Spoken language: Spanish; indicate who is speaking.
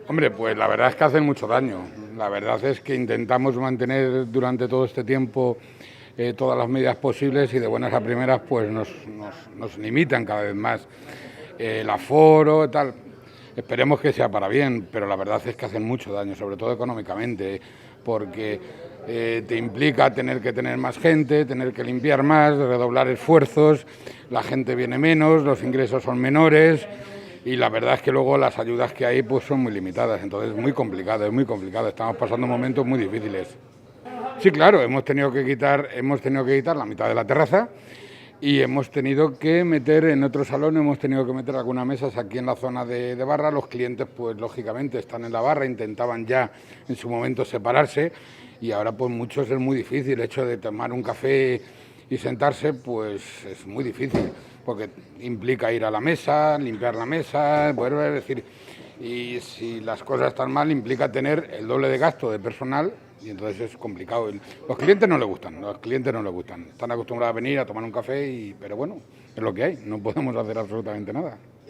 Speaker 1: Hombre, pues la verdad es que hacen mucho daño. La verdad es que intentamos mantener durante todo este tiempo todas las medidas posibles y de buenas a primeras pues nos limitan cada vez más el aforo, tal. Esperemos que sea para bien, pero la verdad es que hacen mucho daño, sobre todo económicamente, porque te implica tener que tener más gente, tener que limpiar más, redoblar esfuerzos, la gente viene menos, los ingresos son menores y la verdad es que luego las ayudas que hay pues son muy limitadas, entonces es muy complicado, estamos pasando momentos muy difíciles. Sí, claro, hemos tenido que quitar la mitad de la terraza y hemos tenido que meter en otro salón, hemos tenido que meter algunas mesas aquí en la zona de barra. Los clientes, pues lógicamente, están en la barra, intentaban ya en su momento separarse y ahora pues muchos es muy difícil. El hecho de tomar un café y sentarse, pues es muy difícil, porque implica ir a la mesa, limpiar la mesa, vuelve a decir, y si las cosas están mal, implica tener el doble de gasto de personal y entonces es complicado. Los clientes no les gustan, están acostumbrados a venir a tomar un café, pero bueno, es lo que hay, no podemos hacer absolutamente nada.